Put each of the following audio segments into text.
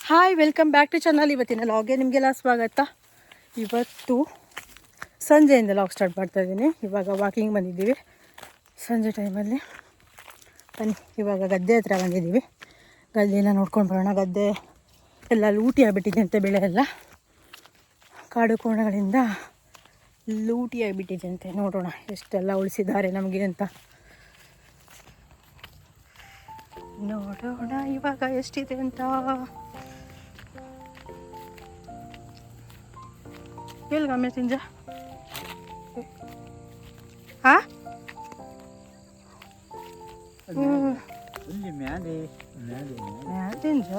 Hi, welcome back to channel. ಇವತ್ತಿನ ಲಾಗ್ಗೆ ನಿಮಗೆಲ್ಲ ಸ್ವಾಗತ. ಇವತ್ತು ಸಂಜೆಯಿಂದ ಲಾಗ್ ಸ್ಟಾರ್ಟ್ ಮಾಡ್ತಾ ಇದ್ದೀನಿ. ಇವಾಗ ವಾಕಿಂಗ್ ಬಂದಿದ್ದೀವಿ ಸಂಜೆ ಟೈಮಲ್ಲಿ. ಬನ್ನಿ, ಇವಾಗ ಗದ್ದೆ ಹತ್ರ ಬಂದಿದ್ದೀವಿ. ಗದ್ದೆಯೆಲ್ಲ ನೋಡ್ಕೊಂಡು ಬರೋಣ. ಗದ್ದೆ ಎಲ್ಲ ಲೂಟಿ ಆಗಿಬಿಟ್ಟಿದೆ ಅಂತೆ, ಬೆಳೆ ಎಲ್ಲ ಕಾಡು ಕೋಣಗಳಿಂದ ಲೂಟಿ ಆಗಿಬಿಟ್ಟಿದೆ ಅಂತೆ. ನೋಡೋಣ ಎಷ್ಟೆಲ್ಲ ಉಳಿಸಿದ್ದಾರೆ ನಮಗೆ ಅಂತ. ನೋಡೋಣ ಇವಾಗ ಎಷ್ಟಿದೆ ಅಂತ. ಎಲ್ಗಮ್ಮೆ ತಿಂಜ ಹಾಂ ತಿಂಜ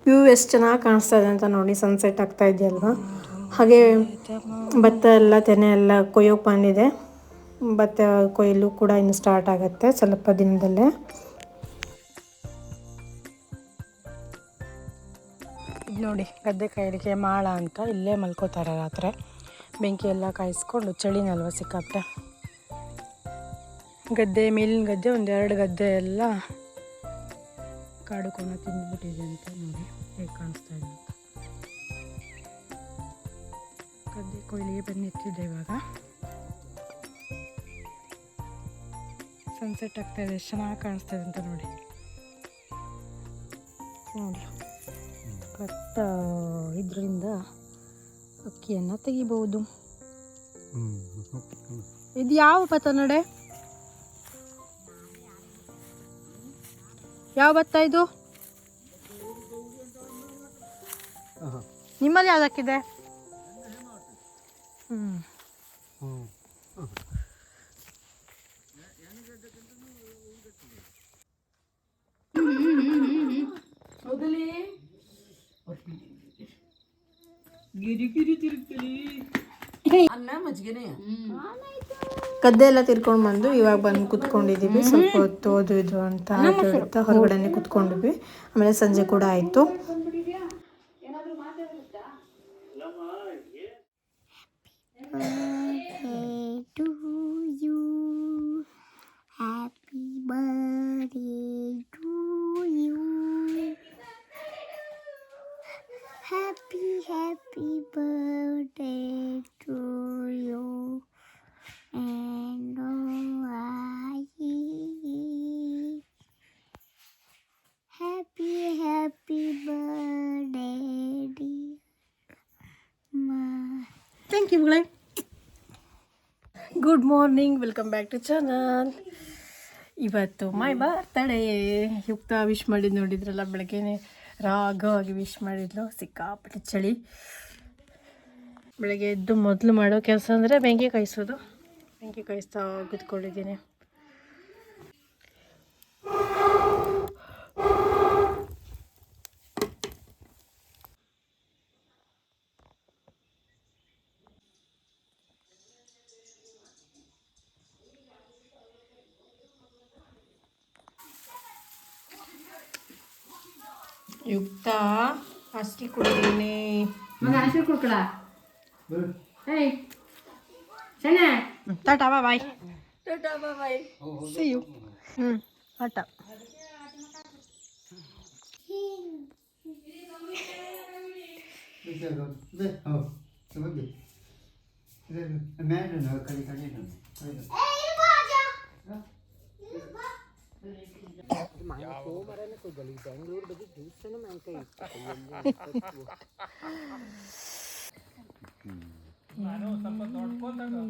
ವ್ಯೂ ಎಷ್ಟು ಚೆನ್ನಾಗಿ ಕಾಣಿಸ್ತಾ ಇದೆ ಅಂತ ನೋಡಿ. ಸನ್ಸೆಟ್ ಆಗ್ತಾ ಇದೆಯಲ್ವಾ. ಹಾಗೆ ಭತ್ತ ಎಲ್ಲ ತೆನೆ ಎಲ್ಲ ಕೊಯ್ಯೋಕೆ ಬಂದಿದೆ. ಭತ್ತ ಕೊಯ್ಲು ಕೂಡ ಇನ್ನು ಸ್ಟಾರ್ಟ್ ಆಗುತ್ತೆ ಸ್ವಲ್ಪ ದಿನದಲ್ಲೇ. ಇದು ನೋಡಿ, ಗದ್ದೆ ಕಾಯಲಿಕ್ಕೆ ಮಾಳ ಅಂತ ಇಲ್ಲೇ ಮಲ್ಕೋತಾರೆ ರಾತ್ರಿ. ಬೆಂಕಿ ಎಲ್ಲ ಕಾಯಿಸ್ಕೊಂಡು, ಚಳಿನಲ್ವ ಸಿಕ್ಕಾಪಟ್ಟೆ. ಗದ್ದೆ ಮೇಲಿನ ಗದ್ದೆ ಒಂದೆರಡು ಗದ್ದೆ ಎಲ್ಲ ಕಾಡು ಕೋಣ ತಿಂದ್ಬಿಟ್ಟಿದೆ ಅಂತ. ನೋಡಿ ಹೇಗೆ ಕಾಣಿಸ್ತಾ ಇದೆ ಅಂತ. ಗದ್ದೆ ಕೊಯ್ಲಿಗೆ ಬಂದಿಟ್ಟಿದೆ. ಇವಾಗ ಸನ್ಸೆಟ್ ಆಗ್ತಾ ಇದೆ, ಎಷ್ಟು ಚೆನ್ನಾಗಿ ಕಾಣಿಸ್ತಾ ಇದೆ ಅಂತ ನೋಡಿ. ನೋಡಿ, ಭತ್ತ ಇದರಿಂದ ಅಕ್ಕಿಯನ್ನು ತೆಗಿಬಹುದು. ಇದು ಯಾವ ಭತ್ತ ನಡೆ? ಯಾವ ಭತ್ತ ಇದು? ನಿಮ್ಮಲ್ಲಿ ಯಾವುದಕ್ಕಿದೆ? ಗದ್ದೆ ಎಲ್ಲ ತಿರ್ಕೊಂಡು ಬಂದು ಇವಾಗ ಬಂದು ಕುತ್ಕೊಂಡಿದ್ದೀವಿ. ಸ್ವಲ್ಪ ಹೊತ್ತು ಓದು ಇದು ಅಂತ ಹೇಳ್ತಾ ಹೊರಗಡೆನೆ ಕುತ್ಕೊಂಡಿದ್ವಿ. ಆಮೇಲೆ ಸಂಜೆ ಕೂಡ ಆಯಿತು. Happy birthday to you and happy birthday dear ma. Thank you Mulay. Good morning, welcome back to channel. ಇವತ್ತು ಮೈ ಬರ್ತ್ಡೇ. ಯುಕ್ತ ವಿಶ್ ಮಾಡಿದ್ದು ನೋಡಿದ್ರಲ್ಲ, ಬೆಳಗ್ಗೆನೆ ರಾಗವಾಗಿ ವಿಶ್ ಮಾಡಿದ್ಲು. ಸಿಕ್ಕಾಪಟ್ಟೆ ಚಳಿ. ಬೆಳಗ್ಗೆ ಎದ್ದು ಮೊದಲು ಮಾಡೋ ಕೆಲಸ ಅಂದರೆ ಬೆಂಕಿ ಕಾಯಿಸೋದು. ಬೆಂಕಿ ಕಾಯಿಸ್ತಾ ಕೂತ್ಕೊಂಡಿದ್ದೀನಿ. ಯುಕ್ತ ಅಕ್ಕಿ ಕುಡಿದೀನಿ. ಟಾಟಾ ಬಾಯ್. See you. ಟಾಟಾ.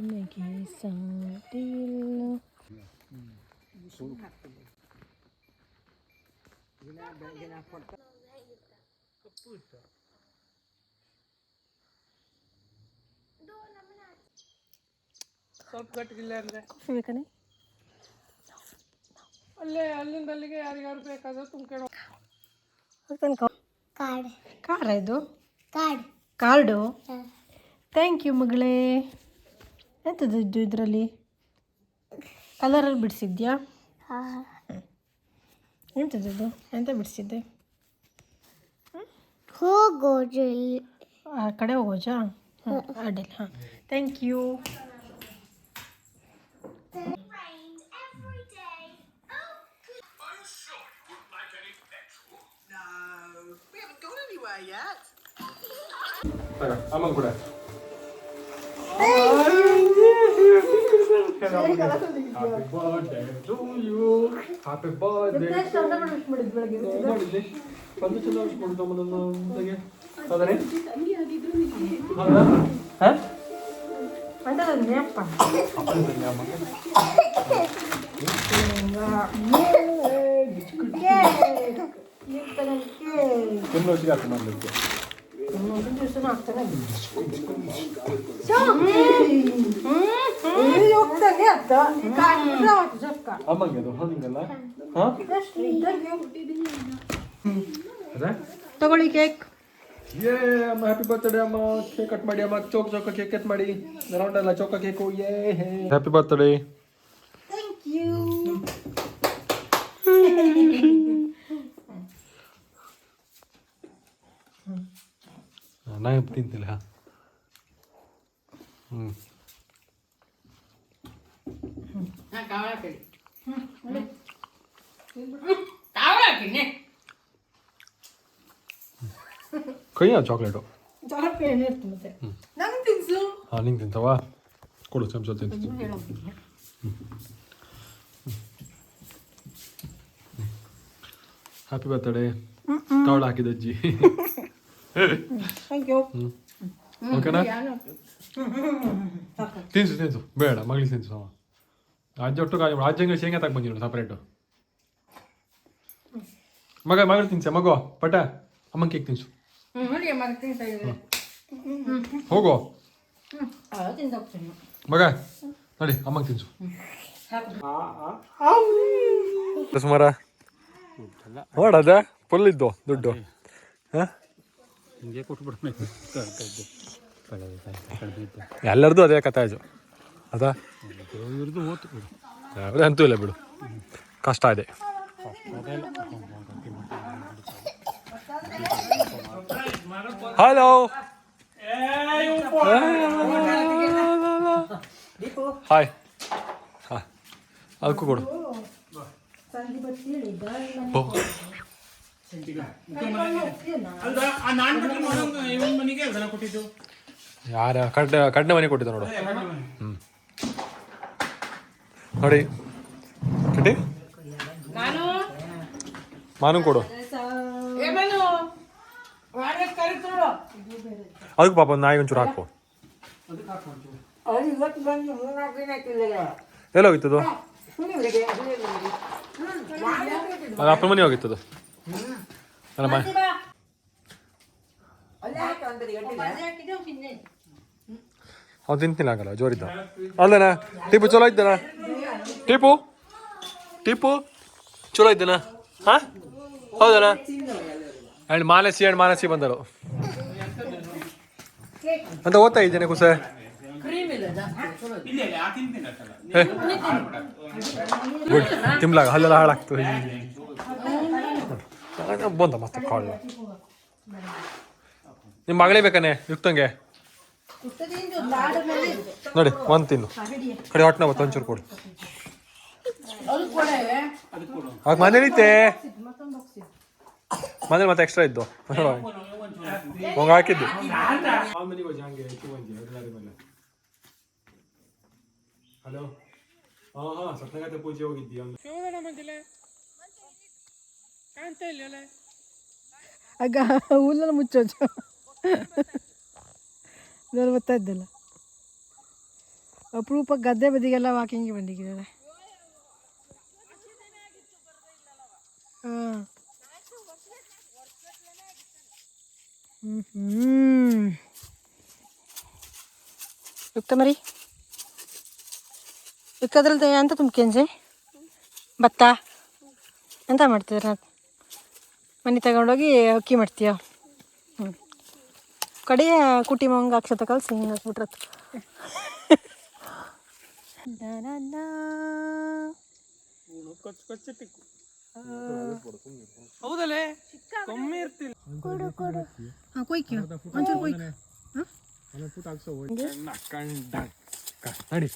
ನಿನಗೆ ಸಾಟಿಲ್ಲ. ಸ್ವಲ್ಪ ಗಟ್ಟಿಗಿಲ್ಲ ಅಂದರೆ ಕಾಫಿ ಬೇಕಾನೆ? ಅಲ್ಲೇ ಅಲ್ಲಿಂದ ಅಲ್ಲಿಗೆ ಯಾರಿಗಾರು ಬೇಕಾದ್ರೆ ತುಂಬ್ಕೊಂಡು ಕಾರ್ಡ್. ಕಾರ ಇದು? ಕಾರ್ಡು. ಥ್ಯಾಂಕ್ ಯು ಮಗಳೇ. ಎಂಥದ್ದು ಇದ್ದು ಇದರಲ್ಲಿ? ಕಲರಲ್ಲಿ ಬಿಡಿಸಿದ್ಯಾ? ಎಂಥದ್ದು? ಎಂತ ಬಿಡಿಸಿದ್ದೆ? ಹೋಗೋದು ಆ ಕಡೆ ಹೋಗೋಜಾ? ಅಡ್ಡಿಲ್ಲ. ಹಾಂ, ಥ್ಯಾಂಕ್ ಯು. ಅಮ್ಮ ಕೂಡ Happy birthday to you. Happy birthday. ನೋಡಿದ್ದೆ ಒಂದು ಚಂದ ಮಾಡಿದ್ದು ಅಮ್ಮನನ್ನು ಮುಂದೆಗೆ ಆದರೆ ತಿನ್ನೋಸಿಗೆ ಆಗ್ತದೆ ಮಾಡಲಿಕ್ಕೆ ಅಮ್ಮಗೆ ಅದು ಹಂಗಲ್ಲ ತಗೊಳ್ಳಿ ಕೇಕ್. ಯೇ ಅಮ್ಮ ಹ್ಯಾಪಿ ಬರ್ತ್ಡೇ ಅಮ್ಮ. ಕೇಕ್ ಕಟ್ ಮಾಡಿ ಅಮ್ಮ. ಚೌಕ ಕೇಕ್ ಕಟ್ ಮಾಡಿ. ರೌಂಡ್ ಅಲ್ಲ ಚೌಕ ಕೇಕು. ಯೇ ಹ್ಯಾಪಿ ಬರ್ತ್ಡೇ. Thank you. ನಾ ತಿಂತಿಲ್ಲ. ಕೈಯ ಚಾಕ್ಲೇಟು. ಮತ್ತೆ ನಂಗೆ ತಿನ್ಸು. ಹಾಂ ನಿಂಗೆ ತಿಂತವಾ? ಕೊಡು ಚಮಚ ತಿಂತು. Happy birthday. ಕಾವಳ ಹಾಕಿದ ಅಜ್ಜಿ. Thank you. ಓಕೆನಾ? ತಿನ್ಸು ಬೇಡ ಮಗಳಿಗೆ ತಿನ್ಸು. ಅಜ್ಜ ಒಟ್ಟು ಕಾಯಿ ಅಜ್ಜಂಗೆ ಶೇಂಗಾ ತಗೊಂಡು ಬಂದಿರೋದು ಸಪ್ರೇಟು. ಮಗಳು ತಿನ್ಸ ಮಗು ಪಟ ಅಮ್ಮನ ಕೇಕ್ ತಿನ್ಸು. ಹೋಗೋ ಮಗ ನೋಡಿ ಅಮ್ಮಂಗೆ ತಿನ್ಸು. ಸುಮಾರ ನೋಡದ ಫುಲ್ ಇದ್ದು ದುಡ್ಡು. ಎಲ್ಲರದು ಅದೇ ಕಥಾಜು ಅದಾ ಅಂತೂ ಇಲ್ಲ ಬಿಡು. ಕಷ್ಟ ಇದೆ. Hello hi. ಹಾಂ ಅದಕ್ಕೂ ಕೊಡು. ಯಾರ ಕಡ್ನೆ ಮನೆ ಕೊಟ್ಟಿದ್ದ ನೋಡು. ನೋಡಿ ಕಟ್ಟಿ ಮಾನು ಕೊಡು. ಅದಕ್ಕೂ ಪಾಪ ನಾಯಿ ಒಂಚೂರು ಹಾಕು. ಎಲ್ಲೋಗಿತ್ತದು? ಅದು ಅಪ್ಪನ ಮನೆ ಹೋಗಿತ್ತದು. ಅಲ್ಲ ಅವ್ನು ತಿಂತಿಲ್ಲ ಆಗಲ್ಲ ಜೋರಿದ್ದ ಅಲ್ಲನ. ಟಿಪ್ಪು ಚಲೋ ಇದ್ದಾನ? ಟಿಪ್ಪು ಚಲೋ ಇದ್ದಾನ? ಹಾಂ ಹೌದಣ್ಣ. ಆ್ಯಂಡ್ ಮಾನಸಿ ಬಂದರು ಅಂತ ಓದ್ತಾ ಇದ್ದೇನೆ ಕುಸೆ. ಗುಡ್ ತಿಮ್ಲಾಗ ಹಲ್ಲೆಲ್ಲ ಹಾಳಾಗ್ತದೆ. ಬಂದ ಮತ್ತೆ ಕಾಳು. ನಿಮ್ಮ ಮಗಳೇ ಬೇಕಾನೆ ಯುಕ್ತಂಗೆ ನೋಡಿ ಒಂದು ತಿನ್ನು. ಕಡೆ ಹೊಟ್ಟೆ ಮತ್ತೆ ಒಂಚೂರು ಕೊಡು. ಆಗ ಮನೇಲಿತ್ತೆ ಮನೇಲಿ ಮತ್ತೆ ಎಕ್ಸ್ಟ್ರಾ ಇದ್ದು ಹಂಗೆ ಹಾಕಿದ್ದು. ಹಲೋ ಹಾಂ ಸತ್ಯಗತೆ ಪೂಜೆ ಹೋಗಿದ್ದೀಯ? ಆಗ ಹುಲ್ಲನ್ನು ಮುಚ್ಚೋದು ನಾನು ಗೊತ್ತಾ ಇದ್ದಲ್ಲ. ಅಪರೂಪ ಗದ್ದೆ ಬದಿಗೆಲ್ಲ ವಾಕಿಂಗ್ ಬಂದಿದ್ದಾರೆ. ಹಾಂ ಯುಕ್ತ ಮರಿ ಯುಕ್ತದ್ರಲ್ಲಿ ಅಂತ ತುಂಬ್ಕೇನ್ಸೆ ಭತ್ತ ಎಂತ ಮಾಡ್ತಿದ್ರ ಮನೆ ತಗೊಂಡೋಗಿ ಅಕ್ಕಿ ಮಾಡ್ತೀಯ. ಹ್ಞೂ ಕಡೆಯ ಕುಟಿ ಮಂಗ ಅಕ್ಷತ ಕಲ್ಸಿ ಹಿಂಗೆ ಹಾಕ್ಬಿಟ್ರತ್ತು. ಹೌದಲ್ಲೇ ಕಮ್ಮಿ ಇರ್ತಿಲ್ಲ. ಹಾಂ ಕೊಯ್ಕಿ ಒಂಚೂರು ಕೊಯ್ಕು. ನಡಿ